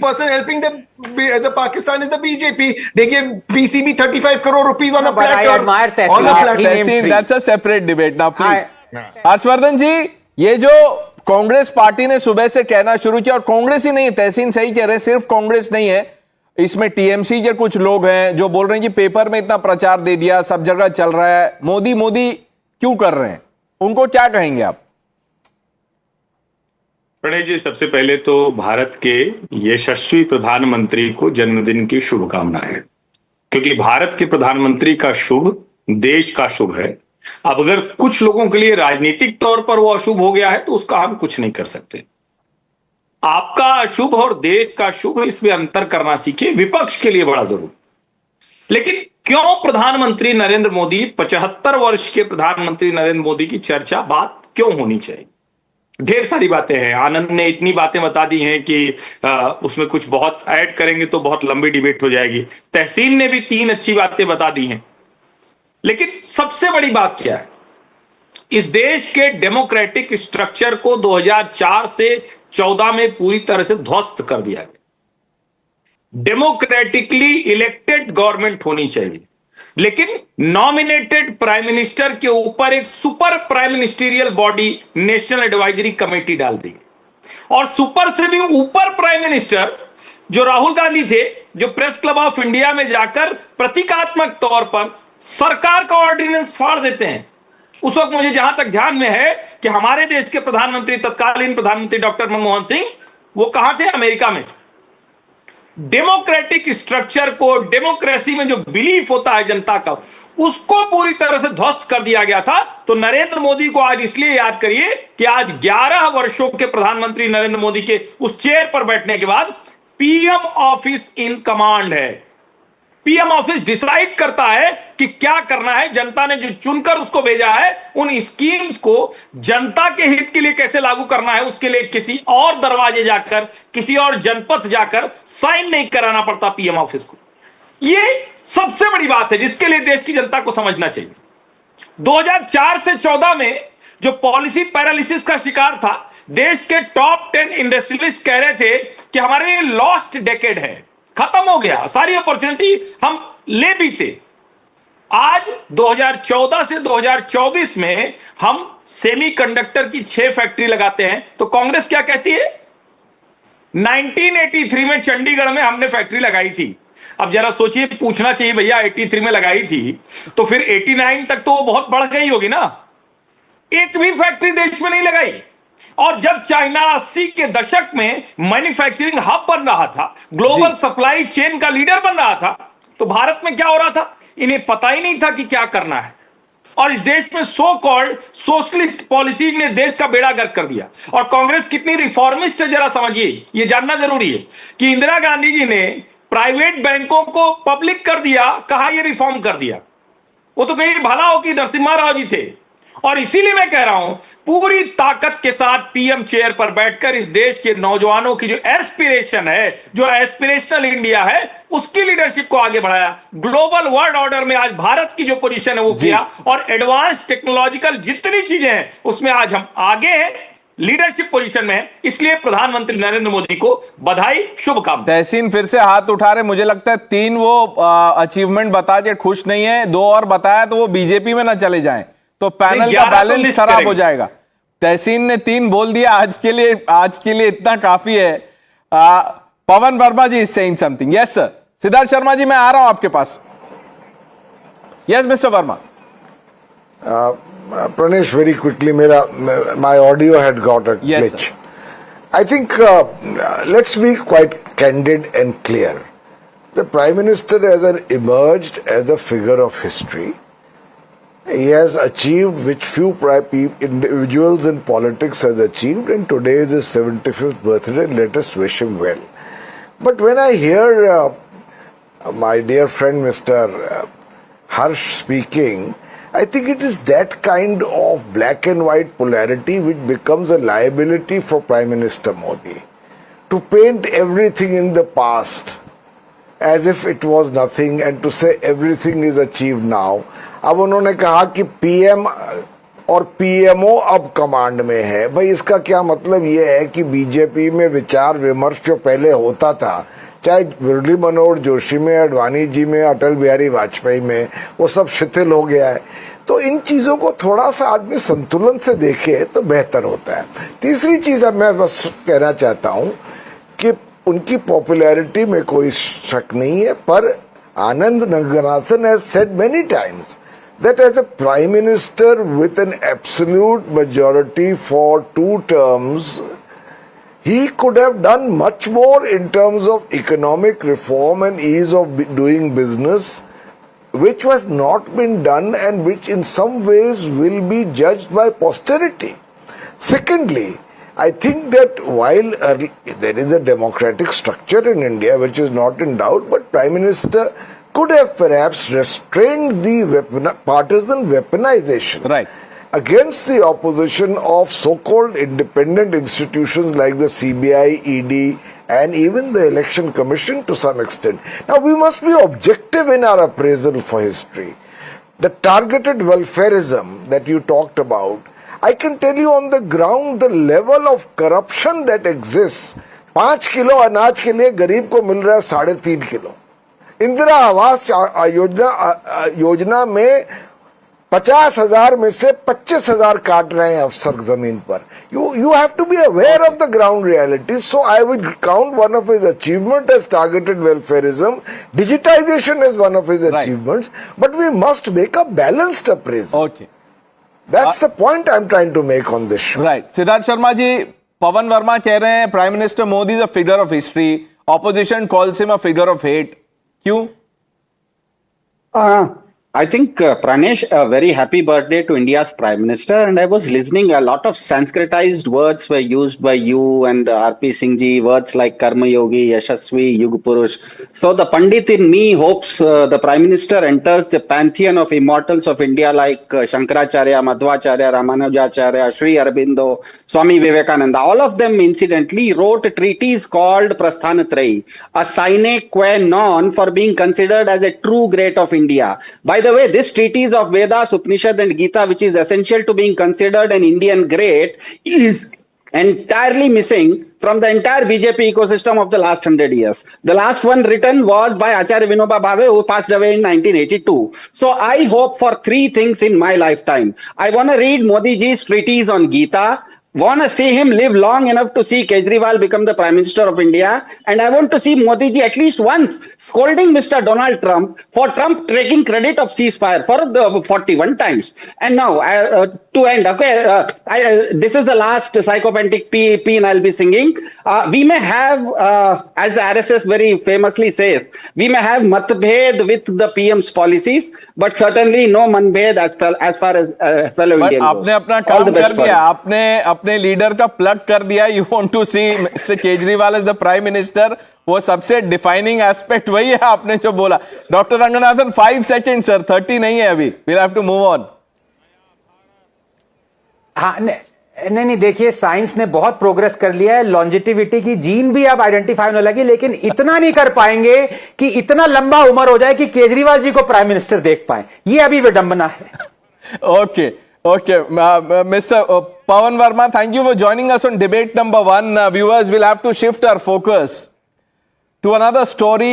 person helping the Pakistan is the BJP. They gave PCB 35 crore rupees on a platter. I admire Tehseen. On a platter. Tehseen, that's a separate debate. Now, please. Harshvardhan जी, ये जो Congress party ने सुबह से कहना शुरू किया, और कांग्रेस ही नहीं है, तहसीन सही कह रहे हैं, सिर्फ कांग्रेस नहीं है, इसमें टीएमसी के कुछ लोग हैं जो बोल रहे हैं कि पेपर में इतना प्रचार दे दिया, सब जगह चल रहा है, मोदी मोदी क्यों कर रहे हैं, उनको क्या कहेंगे आप? प्रणय जी, सबसे पहले तो भारत के यशस्वी प्रधानमंत्री को जन्मदिन की शुभकामनाएं, क्योंकि भारत के प्रधानमंत्री का शुभ देश का शुभ है। अब अगर कुछ लोगों के लिए राजनीतिक तौर पर वो अशुभ हो गया है तो उसका हम कुछ नहीं कर सकते। आपका अशुभ और देश का शुभ, इसमें अंतर करना सीखिए, विपक्ष के लिए बड़ा जरूरी। लेकिन क्यों प्रधानमंत्री नरेंद्र मोदी, 75 वर्ष के प्रधानमंत्री नरेंद्र मोदी की चर्चा, बात क्यों होनी चाहिए? ढेर सारी बातें हैं। आनंद ने इतनी बातें बता दी हैं कि उसमें कुछ बहुत ऐड करेंगे तो बहुत लंबी डिबेट हो जाएगी। तहसीन ने भी 3 अच्छी बातें बता दी हैं। लेकिन सबसे बड़ी बात क्या है? इस देश के डेमोक्रेटिक स्ट्रक्चर को 2004 से 14 में पूरी तरह से ध्वस्त कर दिया गया। डेमोक्रेटिकली इलेक्टेड गवर्नमेंट होनी चाहिए, लेकिन नॉमिनेटेड प्राइम मिनिस्टर के ऊपर एक super prime ministerial body national advisory committee डाल दी, और सुपर से भी ऊपर प्राइम मिनिस्टर जो राहुल गांधी थे, जो प्रेस क्लब ऑफ इंडिया में जाकर प्रतीकात्मक तौर पर सरकार का ऑर्डिनेंस फाड़ देते हैं। उस वक्त मुझे जहां तक ध्यान में है कि हमारे देश के प्रधानमंत्री, तत्कालीन प्रधानमंत्री डॉक्टर मनमोहन सिंह, वो कहां थे? अमेरिका में थे। डेमोक्रेटिक स्ट्रक्चर को, डेमोक्रेसी में जो बिलीफ होता है जनता का, उसको पूरी तरह से ध्वस्त कर दिया गया था। तो नरेंद्र मोदी को आज इसलिए याद करिए कि आज 11 वर्षों के प्रधानमंत्री नरेंद्र मोदी के उस चेयर पर बैठने के बाद पीएम ऑफिस इन कमांड है। पीएम ऑफिस डिसाइड करता है कि क्या करना है। जनता ने जो चुनकर उसको भेजा है, उन स्कीम्स को जनता के हित के लिए कैसे लागू करना है, उसके लिए किसी और दरवाजे जाकर, किसी और जनपद जाकर साइन नहीं कराना पड़ता पीएम ऑफिस को। यह सबसे बड़ी बात है जिसके लिए देश की जनता को समझना चाहिए। 2004 से 14 में जो पॉलिसी पैरालिसिस का शिकार था, देश के टॉप 10 इंडस्ट्रियलिस्ट कह रहे थे कि हमारे लिए लॉस्ट डेकेड है, खत्म हो गया, सारी अपॉर्चुनिटी हम ले भी थे। आज 2014 से 2024 में हम सेमीकंडक्टर की 6 फैक्ट्री लगाते हैं, तो कांग्रेस क्या कहती है? 1983 में चंडीगढ़ में हमने फैक्ट्री लगाई थी। अब जरा सोचिए, पूछना चाहिए भैया, 83 में लगाई थी तो फिर 89 तक तो वो बहुत बढ़ गई होगी ना। एक भी फैक्ट्री देश में नहीं लगाई। और जब चाइना 80 के दशक में मैन्युफैक्चरिंग हब बन रहा था, ग्लोबल सप्लाई चेन का लीडर बन रहा था, तो भारत में क्या हो रहा था? इन्हें पता ही नहीं था कि क्या करना है। और इस देश में सो कॉल्ड सोशलिस्ट पॉलिसीज ने देश का बेड़ा गर्क कर दिया। और कांग्रेस कितनी रिफॉर्मिस्ट है जरा समझिए, यह जानना जरूरी है कि इंदिरा गांधी जी ने प्राइवेट बैंकों को पब्लिक कर दिया, कहा यह रिफॉर्म कर दिया। वो तो कहीं भला हो कि नरसिम्हा राव जी थे। और इसीलिए मैं कह रहा हूं, पूरी ताकत के साथ पीएम चेयर पर बैठकर इस देश के नौजवानों की जो एस्पिरेशन है, जो एस्पिरेशनल इंडिया है, उसकी लीडरशिप को आगे बढ़ाया। ग्लोबल वर्ल्ड ऑर्डर में आज भारत की जो पोजीशन है वो किया, और एडवांस टेक्नोलॉजिकल जितनी चीजें हैं उसमें आज हम आगे हैं, लीडरशिप पोजीशन में है। इसलिए प्रधानमंत्री नरेंद्र मोदी को बधाई, शुभकामनाएं। तहसीन फिर से हाथ उठा रहे, मुझे लगता है 3 वो अचीवमेंट बता के खुश नहीं है, 2 और बताया तो वो बीजेपी में ना चले जाएं, तो पैनल का बैलेंस खराब हो जाएगा। तहसीन ने 3 बोल दिया, आज के लिए इतना काफी है। Pawan Verma ji is saying something. Yes sir. Siddharth Sharma ji, मैं आ रहा हूं आपके पास। Yes mister Verma. Pranesh, very quickly, my audio had got a Yes, glitch. sir. I think let's be quite candid and clear. The Prime Minister has emerged as a figure of history. He has achieved which few individuals in politics has achieved, and today is his 75th birthday. Let us wish him well. But when I hear my dear friend Mr. Harsh speaking, I think it is that kind of black and white polarity which becomes a liability for Prime Minister Modi. To paint everything in the past as if it was nothing and to say everything is achieved now. अब उन्होंने कहा कि PM और PMO अब command में है। भाई इसका क्या मतलब ये है कि बीजेपी में विचार विमर्श जो पहले होता था, चाहे मुरली मनोहर जोशी में, अडवाणी जी में, अटल बिहारी वाजपेयी में, वो सब शिथिल हो गया है। तो इन चीजों को थोड़ा सा आदमी संतुलन से देखे तो बेहतर होता है। तीसरी चीज अब मैं बस कहना चाहता हूं कि उनकी पॉपुलैरिटी में कोई शक नहीं है, पर Anand Ranganathan has said many times that as a prime minister with an absolute majority for 2 terms, he could have done much more in terms of economic reform and ease of doing business, which was not been done and which in some ways will be judged by posterity. Secondly, I think that while there is a democratic structure in India which is not in doubt, but Prime Minister could have perhaps restrained the partisan weaponization against the opposition of so-called independent institutions like the CBI, ED, and even the Election Commission to some extent. Now, we must be objective in our appraisal for history. The targeted welfareism that you talked about, I can tell you on the ground the level of corruption that exists. 5 kilo अनाज के लिए गरीब को मिल रहा है 3.5 kilo. Indira Awas Yojana में 50,000 में से 25,000 काट रहे हैं अफसर जमीन पर। You have to be aware of the ground reality. So I would count one of his achievement as targeted welfareism. Digitization is one of his achievements, but we must make a balanced appraisal. Okay. That's the point I'm trying to make on this show. Right. Siddharth Sharma ji, Pawan Verma कह रहे हैं Prime Minister Modi is a figure of history. Opposition calls him a figure of hate. क्यों? I think, Pranesh, a very happy birthday to India's Prime Minister. And I was listening, a lot of Sanskritized words were used by you and R.P. Singh ji, words like Karma Yogi, Yashasvi, Yug Purush. So the Pandit in me hopes the Prime Minister enters the pantheon of immortals of India like Shankaracharya, Madhvacharya, Ramanujacharya, Sri Aurobindo, Swami Vivekananda. All of them, incidentally, wrote a treatise called Prasthanatrayi, a sine qua non for being considered as a true great of India. By the way, this treatise of Vedas, Upanishad and Gita, which is essential to being considered an Indian great, is entirely missing from the entire BJP ecosystem of the last 100 years. The last one written was by Acharya Vinoba Bhave, who passed away in 1982. So I hope for 3 things in my lifetime. I want to read Modi ji's treatise on Gita, want to see him live long enough to see Kejriwal become the Prime Minister of India, and I want to see Modi ji at least once scolding Mr. Donald Trump for Trump taking credit of ceasefire for the 41 times. And now, to end, okay, this is the last psychopathic peen I'll be singing. We may have, as the RSS very famously says, we may have matbhed with the PM's policies, but certainly no manbhed as far as fellow Indian goes. आपने अपना काम कर दिया, आपने अपने leader का plug कर दिया. You want to see mister Kejriwal as the prime minister. वो सबसे डिफाइनिंग एस्पेक्ट वही है आपने जो बोला. डॉक्टर रंगनाथन 5 सेकंड सर, 30 नहीं है अभी. We'll have to move on. हाँ, नहीं देखिए, साइंस ने बहुत प्रोग्रेस कर लिया है. लॉन्जिटिविटी की जीन भी अब आइडेंटिफाई होने लगी, लेकिन इतना नहीं कर पाएंगे कि इतना लंबा उम्र हो जाए कि केजरीवाल जी को प्राइम मिनिस्टर देख पाए. ये अभी विडंबना है. Okay, Mr. Pawan Verma, thank you for joining us on debate number 1. Viewers will have to shift our focus to another story.